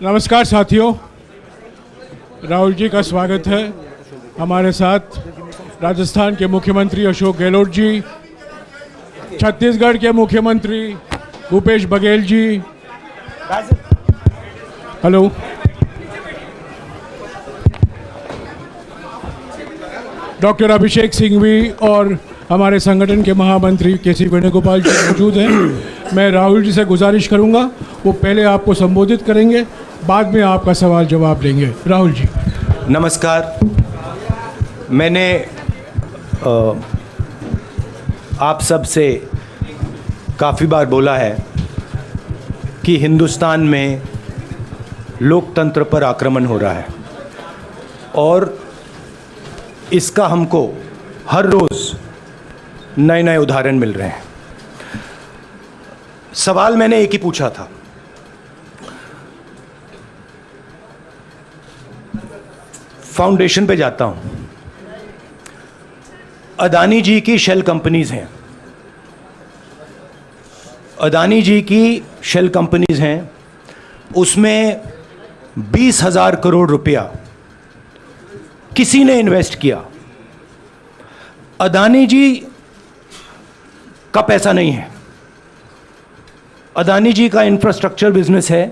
नमस्कार साथियों, राहुल जी का स्वागत है। हमारे साथ राजस्थान के मुख्यमंत्री अशोक गहलोत जी, छत्तीसगढ़ के मुख्यमंत्री भूपेश बघेल जी, हेलो, डॉक्टर अभिषेक सिंघवी और हमारे संगठन के महामंत्री केसी वेणुगोपाल जी मौजूद हैं। मैं राहुल जी से गुजारिश करूंगा, वो पहले आपको संबोधित करेंगे, बाद में आपका सवाल जवाब लेंगे। राहुल जी। नमस्कार। मैंने आप सब से काफ़ी बार बोला है कि हिंदुस्तान में लोकतंत्र पर आक्रमण हो रहा है और इसका हमको हर रोज़ नए नए उदाहरण मिल रहे हैं। सवाल मैंने एक ही पूछा था, फाउंडेशन पे जाता हूं, अदानी जी की शेल कंपनीज हैं, अदानी जी की शेल कंपनीज हैं, उसमें 20,000 करोड़ रुपया किसी ने इन्वेस्ट किया। अदानी जी का पैसा नहीं है, अदानी जी का इंफ्रास्ट्रक्चर बिजनेस है,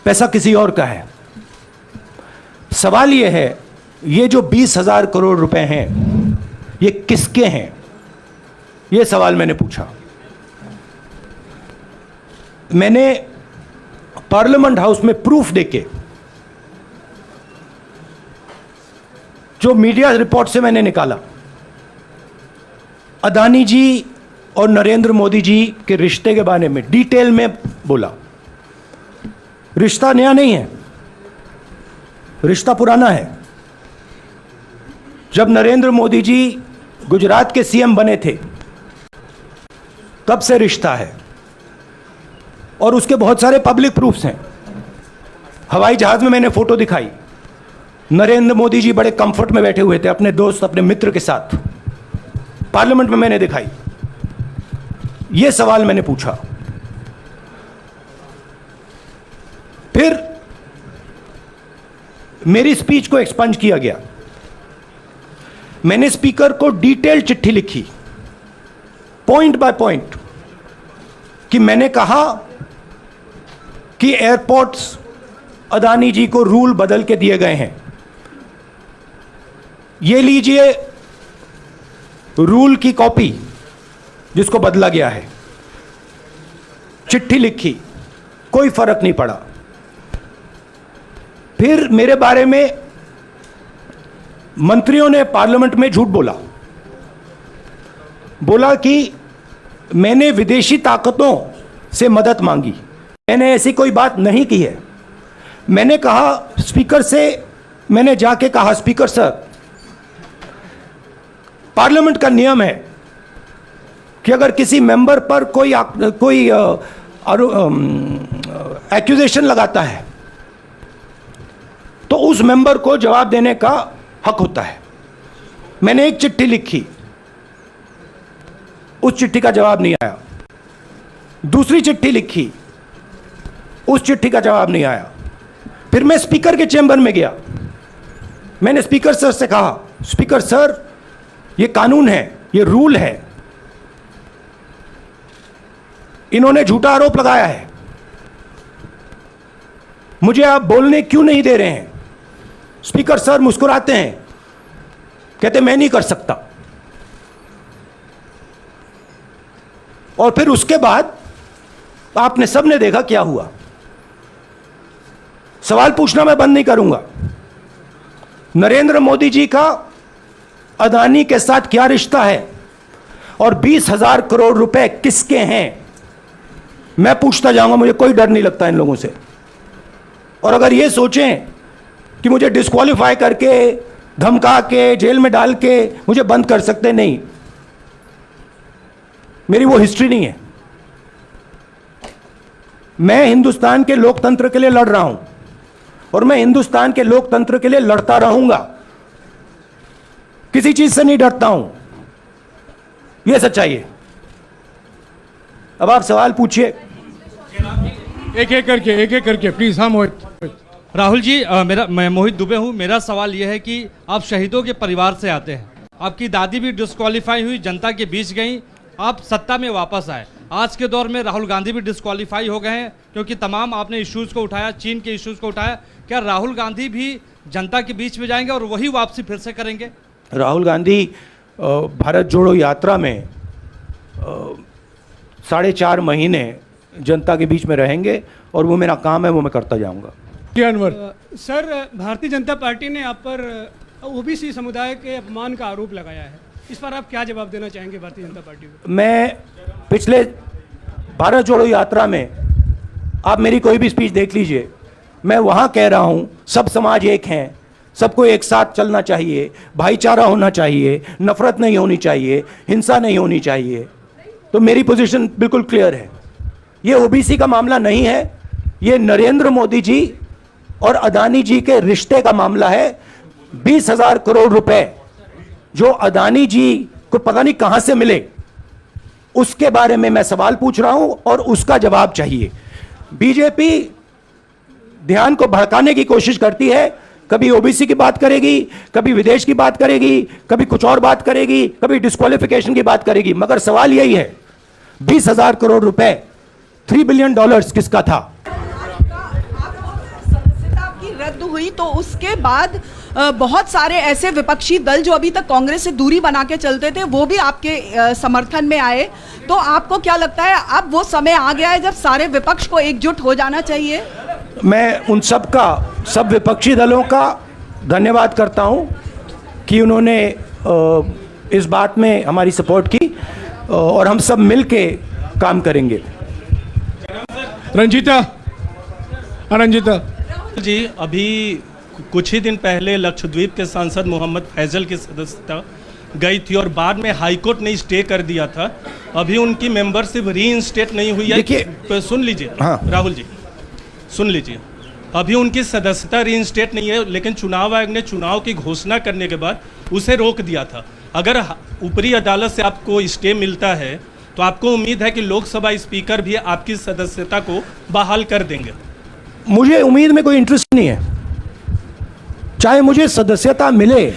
पैसा किसी और का है। सवाल यह है, ये जो 20,000 करोड़ रुपए हैं, ये किसके हैं? ये सवाल मैंने पूछा। मैंने पार्लियामेंट हाउस में प्रूफ देके, जो मीडिया रिपोर्ट से मैंने निकाला, अदानी जी और नरेंद्र मोदी जी के रिश्ते के बारे में डिटेल में बोला। रिश्ता नया नहीं है, रिश्ता पुराना है। जब नरेंद्र मोदी जी गुजरात के सीएम बने थे, तब से रिश्ता है और उसके बहुत सारे पब्लिक प्रूफ्स हैं। हवाई जहाज में मैंने फोटो दिखाई, नरेंद्र मोदी जी बड़े कंफर्ट में बैठे हुए थे अपने दोस्त, अपने मित्र के साथ। पार्लियामेंट में मैंने दिखाई। यह सवाल मैंने पूछा। फिर मेरी स्पीच को एक्सपंज किया गया। मैंने स्पीकर को डिटेल चिट्ठी लिखी, पॉइंट बाय पॉइंट, कि मैंने कहा कि एयरपोर्ट्स अदानी जी को रूल बदल के दिए गए हैं। ये लीजिए रूल की कॉपी जिसको बदला गया है। चिट्ठी लिखी, कोई फर्क नहीं पड़ा। फिर मेरे बारे में मंत्रियों ने पार्लियामेंट में झूठ बोला कि मैंने विदेशी ताकतों से मदद मांगी। मैंने ऐसी कोई बात नहीं की है। मैंने कहा स्पीकर से, मैंने जाके कहा, स्पीकर सर, पार्लियामेंट का नियम है कि अगर किसी मेंबर पर कोई एक्यूजेशन लगाता है तो उस मेंबर को जवाब देने का हक होता है। मैंने एक चिट्ठी लिखी, उस चिट्ठी का जवाब नहीं आया। दूसरी चिट्ठी लिखी, उस चिट्ठी का जवाब नहीं आया। फिर मैं स्पीकर के चेंबर में गया। मैंने स्पीकर सर से कहा, स्पीकर सर, ये कानून है, ये रूल है, इन्होंने झूठा आरोप लगाया है, मुझे आप बोलने क्यों नहीं दे रहे हैं? स्पीकर सर मुस्कुराते हैं, कहते मैं नहीं कर सकता। और फिर उसके बाद आपने सबने देखा क्या हुआ। सवाल पूछना मैं बंद नहीं करूंगा। नरेंद्र मोदी जी का अदानी के साथ क्या रिश्ता है और 20,000 करोड़ रुपए किसके हैं, मैं पूछता जाऊंगा। मुझे कोई डर नहीं लगता इन लोगों से। और अगर ये सोचें कि मुझे डिस्क्वालीफाई करके, धमका के, जेल में डाल के मुझे बंद कर सकते, नहीं, मेरी वो हिस्ट्री नहीं है। मैं हिंदुस्तान के लोकतंत्र के लिए लड़ रहा हूं और मैं हिंदुस्तान के लोकतंत्र के लिए लड़ता रहूंगा। किसी चीज से नहीं डरता हूं, यह सच्चाई है। अब आप सवाल पूछिए। एक एक करके प्लीज। हाँ मोहित। राहुल जी, मैं मोहित दुबे हूँ। मेरा सवाल यह है कि आप शहीदों के परिवार से आते हैं, आपकी दादी भी डिस्क्वालीफाई हुई, जनता के बीच गई, आप सत्ता में वापस आए। आज के दौर में राहुल गांधी भी डिस्क्वालीफाई हो गए हैं क्योंकि तमाम आपने इश्यूज़ को उठाया, चीन के इश्यूज़ को उठाया। क्या राहुल गांधी भी जनता के बीच में जाएंगे और वही वापसी फिर से करेंगे? राहुल गांधी भारत जोड़ो यात्रा में 4.5 महीने जनता के बीच में रहेंगे और वो मेरा काम है, वो मैं करता जाऊंगा। सर, भारतीय जनता पार्टी ने आप पर ओबीसी समुदाय के अपमान का आरोप लगाया है, इस पर आप क्या जवाब देना चाहेंगे भारतीय जनता पार्टी को? मैं पिछले भारत जोड़ो यात्रा में आप मेरी कोई भी स्पीच देख लीजिए, मैं वहाँ कह रहा हूँ सब समाज एक हैं, सबको एक साथ चलना चाहिए, भाईचारा होना चाहिए, नफरत नहीं होनी चाहिए, हिंसा नहीं होनी चाहिए। तो मेरी पोजीशन बिल्कुल क्लियर है। ये ओबीसी का मामला नहीं है, ये नरेंद्र मोदी जी और अदानी जी के रिश्ते का मामला है। 20,000 करोड़ रुपए जो अदानी जी को पता नहीं कहां से मिले, उसके बारे में मैं सवाल पूछ रहा हूं और उसका जवाब चाहिए। बीजेपी ध्यान को भड़काने की कोशिश करती है, कभी ओबीसी की बात करेगी, कभी विदेश की बात करेगी, कभी कुछ और बात करेगी, कभी डिस्क्वालिफिकेशन की बात करेगी, मगर सवाल यही है 20,000 करोड़ रुपए, $3 बिलियन किसका था? रद्द हुई तो उसके बाद बहुत सारे ऐसे विपक्षी दल जो अभी तक कांग्रेस से दूरी बना के चलते थे वो भी आपके समर्थन में आए। तो आपको क्या लगता है अब वो समय आ गया है जब सारे विपक्ष को एकजुट हो जाना चाहिए? मैं उन सब विपक्षी दलों का धन्यवाद करता हूं कि उन्होंने इस बात में हमारी सपोर्ट की और हम सब मिलके काम करेंगे। रंजीता जी, अभी कुछ ही दिन पहले लक्षद्वीप के सांसद मोहम्मद फैजल की सदस्यता गई थी और बाद में हाईकोर्ट ने स्टे कर दिया था। अभी उनकी मेंबरशिप रीइंस्टेट नहीं हुई है। देखिए, सुन लीजिए। हाँ। राहुल जी सुन लीजिए, अभी उनकी सदस्यता रीइंस्टेट नहीं है, लेकिन चुनाव आयोग ने चुनाव की घोषणा करने के बाद उसे रोक दिया था। अगर ऊपरी अदालत से आपको स्टे मिलता है तो आपको उम्मीद है कि लोकसभा स्पीकर भी आपकी सदस्यता को बहाल कर देंगे? मुझे उम्मीद में कोई इंटरेस्ट नहीं है, चाहे मुझे सदस्यता मिले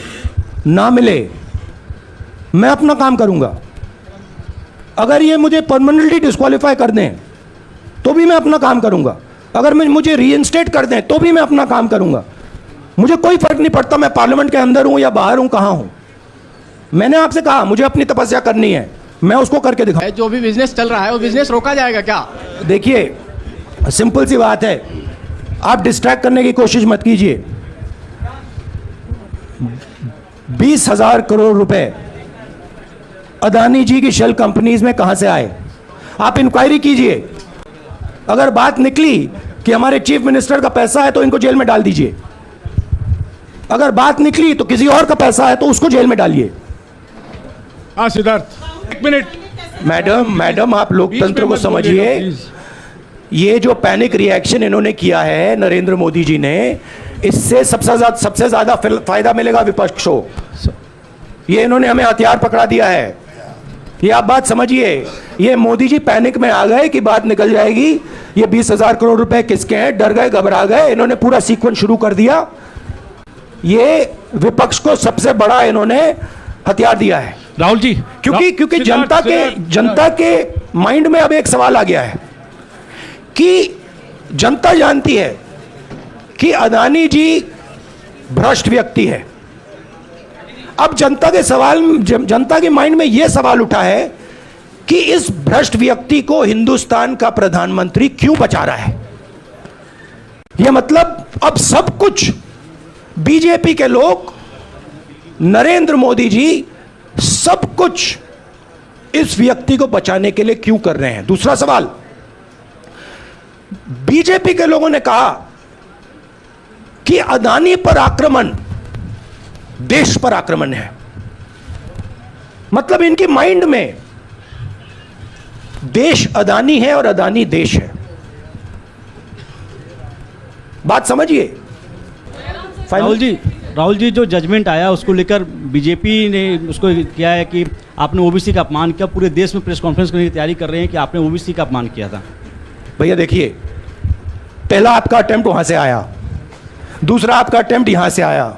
ना मिले, मैं अपना काम करूंगा। अगर ये मुझे परमानेंटली डिस्क्वालीफाई कर दें तो भी मैं अपना काम करूंगा, अगर मुझे रीइंस्टेट कर दें तो भी मैं अपना काम करूंगा। मुझे कोई फर्क नहीं पड़ता मैं पार्लियामेंट के अंदर हूं या बाहर हूं, कहां हूं। मैंने आपसे कहा मुझे अपनी तपस्या करनी है, मैं उसको करके दिखाऊं। जो भी बिजनेस चल रहा है वो बिजनेस रोका जाएगा क्या? देखिए, सिंपल सी बात है, आप डिस्ट्रैक्ट करने की कोशिश मत कीजिए। 20,000 करोड़ रुपए अदानी जी की शेल कंपनीज में कहां से आए? आप इंक्वायरी कीजिए। अगर बात निकली कि हमारे चीफ मिनिस्टर का पैसा है तो इनको जेल में डाल दीजिए। अगर बात निकली तो किसी और का पैसा है तो उसको जेल में डालिए। हाँ सिद्धार्थ, 1 मिनट। मैडम आप लोकतंत्र को समझिए। ये जो पैनिक रिएक्शन इन्होंने किया है नरेंद्र मोदी जी ने, इससे सबसे ज्यादा फायदा मिलेगा विपक्ष को। ये इन्होंने हमें हथियार पकड़ा दिया है, ये आप बात समझिए। ये मोदी जी पैनिक में आ गए कि बात निकल जाएगी, ये 20,000 करोड़ रुपए किसके हैं, डर गए, घबरा गए, इन्होंने पूरा सीक्वेंस शुरू कर दिया। ये विपक्ष को सबसे बड़ा इन्होंने हथियार दिया है राहुल जी, क्योंकि जनता के माइंड में अब एक सवाल आ गया है कि जनता जानती है कि अदानी जी भ्रष्ट व्यक्ति है। अब जनता के माइंड में यह सवाल उठा है कि इस भ्रष्ट व्यक्ति को हिंदुस्तान का प्रधानमंत्री क्यों बचा रहा है। यह मतलब अब सब कुछ बीजेपी के लोग, नरेंद्र मोदी जी सब कुछ इस व्यक्ति को बचाने के लिए क्यों कर रहे हैं। दूसरा सवाल, बीजेपी के लोगों ने कहा कि अदानी पर आक्रमण देश पर आक्रमण है। मतलब इनकी माइंड में देश अदानी है और अदानी देश है। बात समझिए। राहुल जी, जो जजमेंट आया उसको लेकर बीजेपी ने उसको किया है कि आपने ओबीसी का अपमान किया। पूरे देश में प्रेस कॉन्फ्रेंस करने की तैयारी कर रहे हैं कि आपने ओबीसी का अपमान किया था। भैया देखिए, पहला आपका अटेम्प्ट वहां से आया, दूसरा आपका अटेम्प्ट यहां से आया,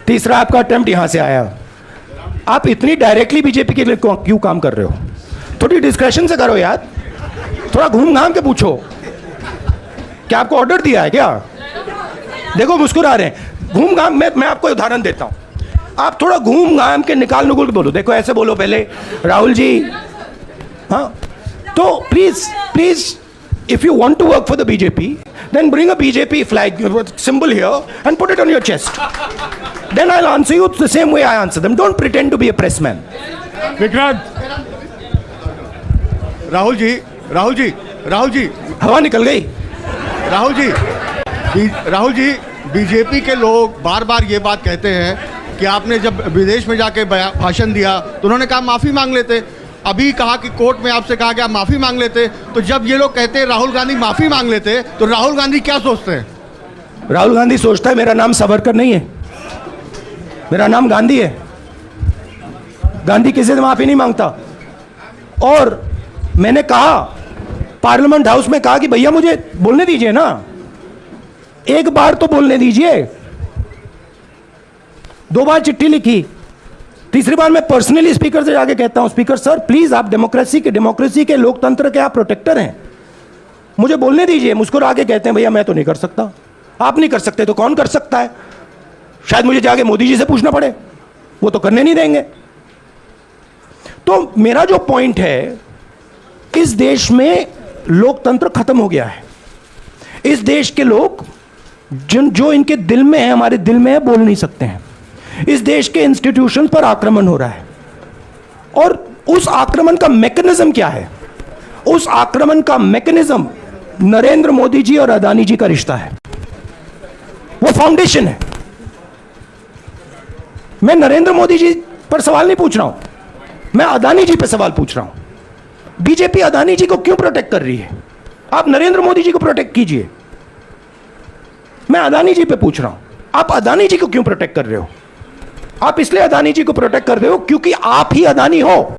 तीसरा आपका अटेम्प्ट यहां से आया। आप इतनी डायरेक्टली बीजेपी के लिए क्यों काम कर रहे हो? थोड़ी डिस्कशन से करो यार, थोड़ा घूम घाम के पूछो। क्या आपको ऑर्डर दिया है क्या? देखो मुस्कुरा रहे हैं। घूम घाम, मैं आपको उदाहरण देता हूं, आप थोड़ा घूम घाम के निकाल नुकुल के बोलो। देखो ऐसे बोलो पहले, राहुल जी, हाँ, तो please if you want to work for the BJP, then bring a BJP flag symbol here and put it on your chest. Then I'll answer you the same way I answer them. Don't pretend to be a press man. Vikrant, Rahul ji, हवा निकल गई। Rahul ji, BJP के लोग बार बार ये बात कहते हैं कि आपने जब विदेश में जाके भाषण दिया तो उन्होंने कहा माफ़ी मांग लेते। अभी कहा कि कोर्ट में आपसे कहा गया माफ़ी मांग लेते। तो जब ये लोग कहते हैं राहुल गांधी माफ़ी मांग लेते, तो राहुल गांधी क्या सोचते हैं? राहुल गांधी सोचता है मेरा नाम सावरकर नहीं है, मेरा नाम गांधी है। गांधी किसी से माफ़ी नहीं मांगता। और मैंने कहा, पार्लियामेंट हाउस में कहा कि भैया मुझे बोलने दीजिए ना, एक बार तो बोलने दीजिए। 2 बार चिट्ठी लिखी, तीसरी बार मैं पर्सनली स्पीकर से जाके कहता हूं, स्पीकर सर प्लीज, आप डेमोक्रेसी के लोकतंत्र के आप प्रोटेक्टर हैं, मुझे बोलने दीजिए। मुस्कुरा के कहते हैं भैया मैं तो नहीं कर सकता। आप नहीं कर सकते तो कौन कर सकता है? शायद मुझे जाके मोदी जी से पूछना पड़े, वो तो करने नहीं देंगे। तो मेरा जो पॉइंट है, इस देश में लोकतंत्र खत्म हो गया है। इस देश के लोग जो इनके दिल में है, हमारे दिल में है, बोल नहीं सकते हैं। इस देश के इंस्टीट्यूशन पर आक्रमण हो रहा है। और उस आक्रमण का मैकेनिज्म क्या है? उस आक्रमण का मैकेनिज्म नरेंद्र मोदी जी और अदानी जी का रिश्ता है, वो फाउंडेशन है। मैं नरेंद्र मोदी जी पर सवाल नहीं पूछ रहा हूं, मैं अदानी जी पर सवाल पूछ रहा हूं। बीजेपी अदानी जी को क्यों प्रोटेक्ट कर रही है? आप नरेंद्र मोदी जी को प्रोटेक्ट कीजिए। मैं अदानी जी पे पूछ रहा हूं, आप अदानी जी को क्यों प्रोटेक्ट कर रहे हो? आप इसलिए अदानी जी को प्रोटेक्ट कर रहे हो क्योंकि आप ही अदानी हो।